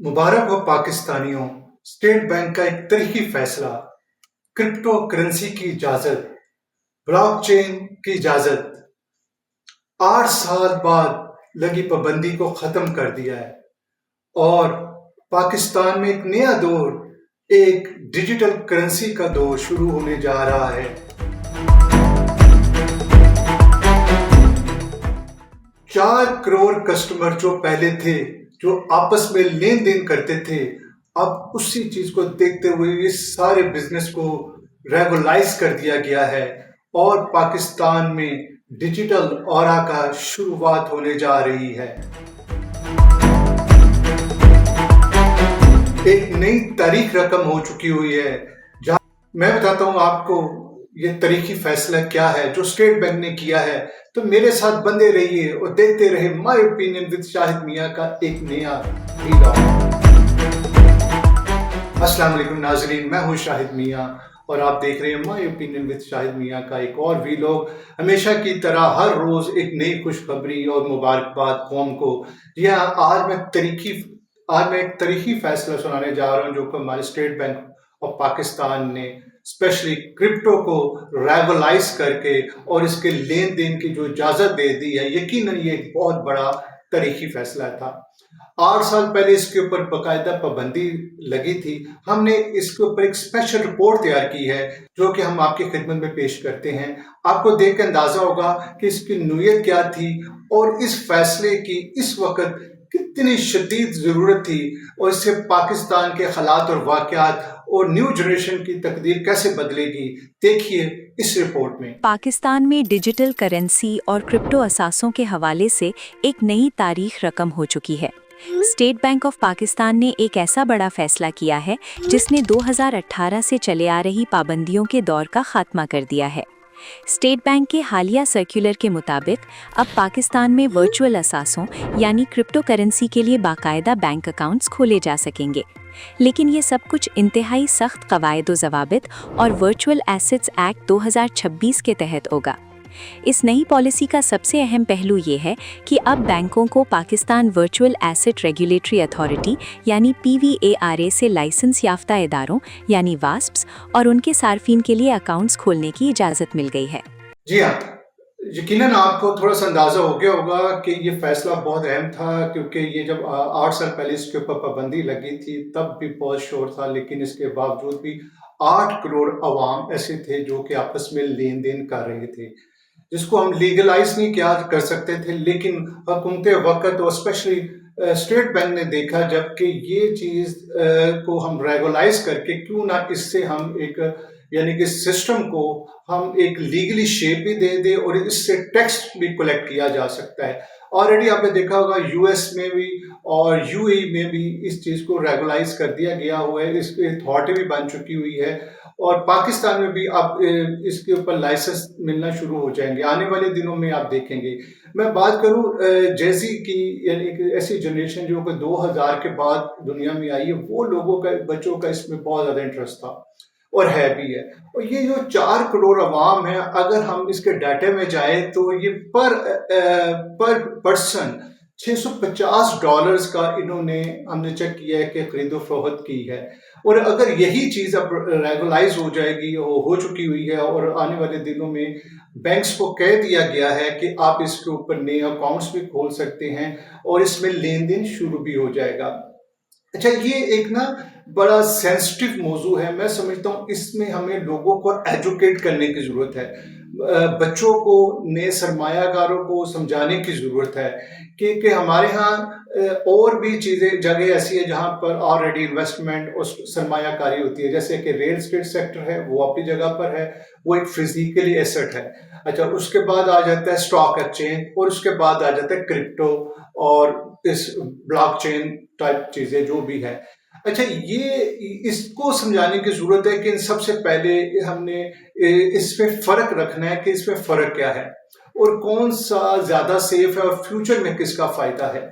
मुबारक हो पाकिस्तानियों। State bank का एक तरीकी फैसला, क्रिप्टो करेंसी की इजाजत, ब्लॉकचेन की इजाजत 8 साल बाद लगी पाबंदी को खत्म कर दिया है और पाकिस्तान में एक नया दौर, एक डिजिटल करेंसी का दौर शुरू होने जा रहा है। 4 करोड़ कस्टमर जो पहले थे, जो आपस में लेन देन करते थे, अब उसी चीज को देखते हुए ये सारे बिजनेस को रेगुलाइज कर दिया गया है और पाकिस्तान में डिजिटल ऑरा का शुरुआत होने जा रही है। एक नई तारीख रकम हो चुकी हुई है। जहां मैं बताता हूं आपको ये तारीखी फैसला क्या है जो स्टेट बैंक ने किया है। तो मेरे साथ बंधे रहिए और देखते रहे माय ओपिनियन विद शाहिद मियां का एक नया वीलॉग। अस्सलाम वालेकुम नाजरीन, मैं हूं शाहिद मियां और आप देख रहे हैं माय ओपिनियन विद शाहिद मियां का एक और वीलॉग। हमेशा की तरह हर रोज एक नई खुशखबरी और मुबारकबाद कौम को। आज मैं एक तारीखी फैसला सुनाने जा रहा हूं जो कि हमारे स्टेट बैंक ऑफ पाकिस्तान ने स्पेशली क्रिप्टो को रेगुलाइज करके और इसके लेन देन की जो इजाजत दे दी है। यकीनन ये एक बहुत बड़ा तारीखी फैसला था। 8 साल पहले इसके ऊपर बाकायदा पाबंदी लगी थी। हमने इसके ऊपर एक स्पेशल रिपोर्ट तैयार की है जो कि हम आपकी खिदमत में पेश करते हैं। आपको देख कर अंदाजा होगा कि इसकी नीयत क्या थी और इस फैसले की इस वक्त कितनी शदीद जरूरत थी और इससे पाकिस्तान के हालात और वाकयात और न्यू जनरेशन की तकदीर कैसे बदलेगी, देखिए इस रिपोर्ट में। पाकिस्तान में डिजिटल करेंसी और क्रिप्टो असासों के हवाले से एक नई तारीख रकम हो चुकी है। स्टेट बैंक ऑफ पाकिस्तान ने एक ऐसा बड़ा फैसला किया है जिसने 2018 से चले आ रही पाबंदियों के दौर का खात्मा कर दिया है। स्टेट बैंक के हालिया सर्कुलर के मुताबिक अब पाकिस्तान में वर्चुअल असासों यानी क्रिप्टो करेंसी के लिए बाकायदा बैंक अकाउंट्स खोले जा सकेंगे, लेकिन ये सब कुछ इंतहाई सख्त कवायद व ज़वाबित और वर्चुअल एसेट्स एक्ट 2026 के तहत होगा। इस नई पॉलिसी का सबसे अहम पहलू ये है कि अब बैंकों को Pakistan virtual asset regulatory authority यानी PVARA से लाइसेंस याफ्ता इदारों यानी वास्प्स और उनके सार्फिन के लिए अकाउंट्स खोलने की इजाज़त मिल गई है। जी हाँ, यकीनन आपको थोड़ा सा अंदाजा हो गया होगा कि ये फैसला बहुत अहम था, क्योंकि ये जब 8 साल पहले इसके ऊपर पाबंदी लगी थी तब भी बहुत शोर था, लेकिन इसके बावजूद भी 8 करोड़ अवाम ऐसे थे जो कि आपस में लेन देन कर रहे थे, जिसको हम लीगलाइज नहीं क्या कर सकते थे। लेकिन हुकूमत वक्त और स्पेशली स्टेट बैंक ने देखा जबकि ये चीज़ को हम रेगुलाइज करके क्यों ना इससे हम एक यानी कि सिस्टम को हम एक लीगली शेप भी दे दे और इससे टैक्स भी कलेक्ट किया जा सकता है। ऑलरेडी आपने देखा होगा US में भी और UAE में भी इस चीज़ को रेगुलाइज कर दिया गया हुआ है, इसकी अथॉरिटी भी बन चुकी हुई है और पाकिस्तान में भी अब इसके ऊपर लाइसेंस मिलना शुरू हो जाएंगे आने वाले दिनों में, आप देखेंगे। मैं बात करूं जैसी की यानी कि ऐसी जनरेशन जो कि 2000 के बाद दुनिया में आई है, वो लोगों का बच्चों का इसमें बहुत ज़्यादा इंटरेस्ट था और है भी है। और ये जो 4 करोड़ अवाम है, अगर हम इसके डाटा में जाए तो ये पर पर्सन $650 का इन्होंने हमने चेक किया है कि खरीदो फरोख्त की है। और अगर यही चीज़ अब रेगुलाइज हो जाएगी, हो चुकी हुई है और आने वाले दिनों में बैंक्स को कह दिया गया है कि आप इसके ऊपर नए अकाउंट्स भी खोल सकते हैं और इसमें लेन देन शुरू भी हो जाएगा। अच्छा, ये एक ना बड़ा सेंसिटिव मौजू है। मैं समझता हूँ इसमें हमें लोगों को एजुकेट करने की ज़रूरत है, बच्चों को, नए सरमायाकारों को समझाने की ज़रूरत है कि हमारे यहाँ और भी चीज़ें जगह ऐसी है जहाँ पर ऑलरेडी इन्वेस्टमेंट और सरमायाकारी होती है, जैसे कि रियल एस्टेट सेक्टर है, वो अपनी जगह पर है, वो एक फिजिकली एसेट है। अच्छा, उसके बाद आ जाता है स्टॉक एक्सचेंज और उसके बाद आ जाता है क्रिप्टो और इस ब्लॉकचेन टाइप चीज़ें जो भी है। अच्छा, ये इसको समझाने की ज़रूरत है कि इन सबसे पहले हमने इसमें फ़र्क रखना है कि इसमें फ़र्क क्या है और कौन सा ज़्यादा सेफ है और फ्यूचर में किसका फ़ायदा है।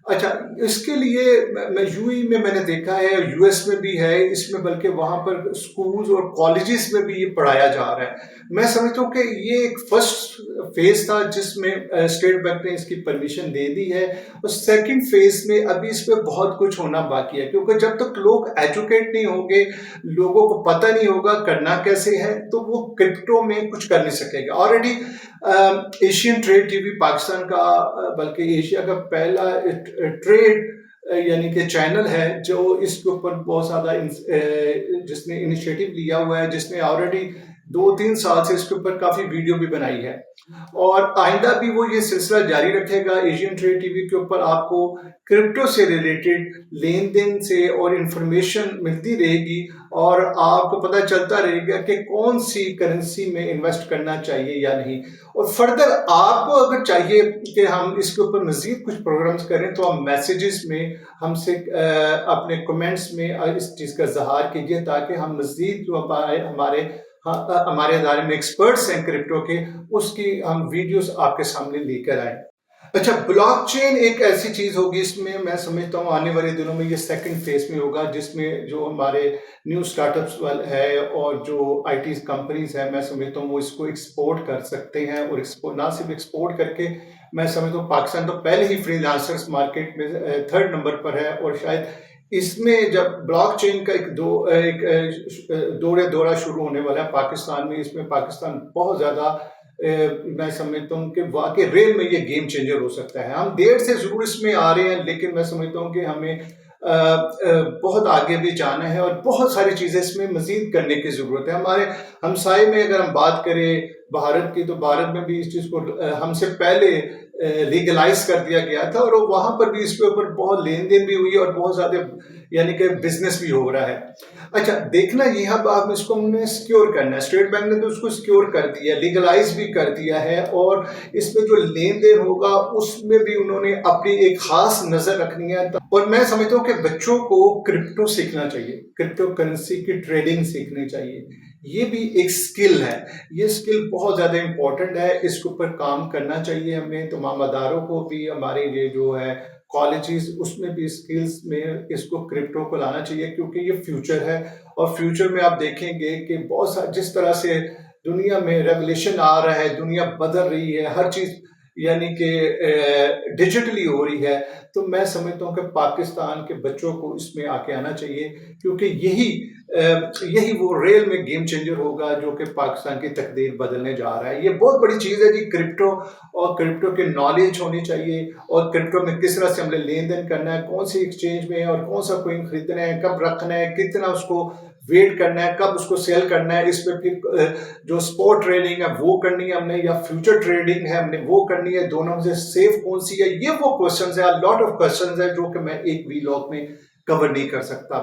अच्छा, इसके लिए मैं यूएई में मैंने देखा है, यूएस में भी है इसमें, बल्कि वहाँ पर स्कूल्स और कॉलेजेस में भी ये पढ़ाया जा रहा है। मैं समझता हूँ कि ये एक फर्स्ट फेज था जिसमें स्टेट बैंक ने इसकी परमिशन दे दी है, और सेकंड फेज में अभी इस पे बहुत कुछ होना बाकी है, क्योंकि जब तक लोग एजुकेट नहीं होंगे, लोगों को पता नहीं होगा करना कैसे है, तो वो क्रिप्टो में कुछ कर नहीं सकेगा। Already Asian trade TV Pakistan का बल्कि एशिया का पहला ट्रेड यानी कि चैनल है जो इसके ऊपर बहुत ज़्यादा जिसने इनिशिएटिव लिया हुआ है, जिसने ऑलरेडी 2-3 साल से इसके ऊपर काफ़ी वीडियो भी बनाई है, और आइंदा भी वो ये सिलसिला जारी रखेगा। एशियन ट्रेड टीवी के ऊपर आपको क्रिप्टो से रिलेटेड लेन देन से और इंफॉर्मेशन मिलती रहेगी, और आपको पता चलता रहेगा कि कौन सी करेंसी में इन्वेस्ट करना चाहिए या नहीं। और फर्दर आपको अगर चाहिए कि हम इसके ऊपर मजीद कुछ प्रोग्राम्स करें, तो आप मैसेजेस में हमसे अपने कमेंट्स में इस चीज़ का इजहार कीजिए, ताकि हम मजीद जो हमारे अदारे में एक्सपर्ट्स हैं क्रिप्टो के, उसकी हम वीडियोस आपके सामने लेकर आए। अच्छा, ब्लॉकचेन एक ऐसी चीज़ होगी, इसमें मैं समझता हूँ आने वाले दिनों में ये सेकंड फेज में होगा, जिसमें जो हमारे न्यू स्टार्टअप्स वाले है और जो आईटी कंपनीज है, मैं समझता हूँ वो इसको एक्सपोर्ट कर सकते हैं, और ना सिर्फ एक्सपोर्ट करके, मैं समझता हूँ पाकिस्तान तो पहले ही फ्रीलांसर्स मार्केट में 3rd नंबर पर है, और शायद इसमें जब ब्लॉकचेन का एक दौरा शुरू होने वाला है पाकिस्तान में, इसमें पाकिस्तान बहुत ज़्यादा मैं समझता हूँ कि वाकई रेल में ये गेम चेंजर हो सकता है। हम देर से ज़रूर इसमें आ रहे हैं, लेकिन मैं समझता हूँ कि हमें बहुत आगे भी जाना है, और बहुत सारी चीज़ें इसमें मज़ीद करने की ज़रूरत है। हमारे हमसाए में अगर हम बात करें भारत की, तो भारत में भी इस चीज़ को हमसे पहले लीगलाइज कर दिया गया था, और वहाँ पर भी इसके ऊपर बहुत लेन देन भी हुई है, और बहुत ज़्यादा यानी कि बिजनेस भी हो रहा है। अच्छा, देखना ये अब इसको हमने सिक्योर करना है। स्टेट बैंक ने तो उसको सिक्योर कर दिया, लीगलाइज भी कर दिया है, और इसमें जो लेन देन होगा उसमें भी उन्होंने अपनी एक खास नज़र रखनी है। और मैं समझता हूँ कि बच्चों को क्रिप्टो सीखना चाहिए, क्रिप्टो करेंसी की ट्रेडिंग सीखनी चाहिए। ये भी एक स्किल है, ये स्किल बहुत ज़्यादा इम्पोर्टेंट है, इसके ऊपर काम करना चाहिए हमें तमाम अदारों को भी, हमारे ये जो है कॉलेजेस, उसमें भी स्किल्स में इसको क्रिप्टो को लाना चाहिए, क्योंकि ये फ्यूचर है। और फ्यूचर में आप देखेंगे कि बहुत सारा जिस तरह से दुनिया में रेवोल्यूशन आ रहा है, दुनिया बदल रही है, हर चीज़ यानी कि डिजिटली हो रही है, तो मैं समझता हूँ कि पाकिस्तान के बच्चों को इसमें आके आना चाहिए, क्योंकि यही वो रेल में गेम चेंजर होगा जो कि पाकिस्तान की तकदीर बदलने जा रहा है। ये बहुत बड़ी चीज़ है जी क्रिप्टो, और क्रिप्टो की नॉलेज होनी चाहिए, और क्रिप्टो में किस तरह से हमने लेन देन करना है, कौन सी एक्सचेंज में, और कौन सा कोइन खरीदना है, कब रखना है, कितना उसको वेट करना है, कब उसको सेल करना है। इसमें फिर जो स्पॉट ट्रेडिंग है वो करनी है हमने, या फ्यूचर ट्रेडिंग है हमने वो करनी है, दोनों में से सेफ कौन सी है, ये वो क्वेश्चंस है, लॉट ऑफ क्वेश्चंस है जो कि मैं एक वीलॉग में कवर नहीं कर सकता।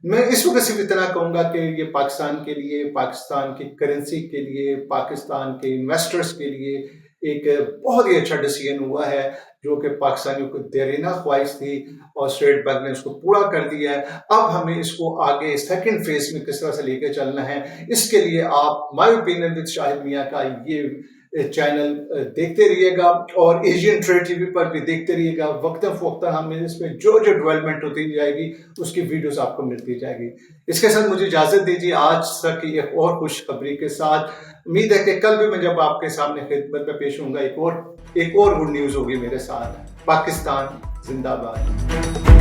मैं इस वक्त सिर्फ इतना कहूंगा कि ये पाकिस्तान के लिए, पाकिस्तान की करेंसी के लिए, पाकिस्तान के इन्वेस्टर्स के लिए एक बहुत ही अच्छा डिसीजन हुआ है, जो कि पाकिस्तानियों को देरीना ख्वाहिश थी, और स्टेट बैंक ने उसको पूरा कर दिया है। अब हमें इसको आगे सेकंड फेज में किस तरह से लेकर चलना है, इसके लिए आप माय ओपिनियन विद शाहिद मियां का ये चैनल देखते रहिएगा, और एशियन ट्रेड टीवी पर भी देखते रहिएगा। वक्तन फवक्ता हमें इसमें जो डेवलपमेंट होती जाएगी उसकी वीडियोस आपको मिलती जाएगी। इसके साथ मुझे इजाज़त दीजिए आज तक की एक और खुशखबरी के साथ। उम्मीद है कि कल भी मैं जब आपके सामने खिदमत में पेश होऊंगा, एक और गुड न्यूज़ होगी मेरे साथ। पाकिस्तान जिंदाबाद।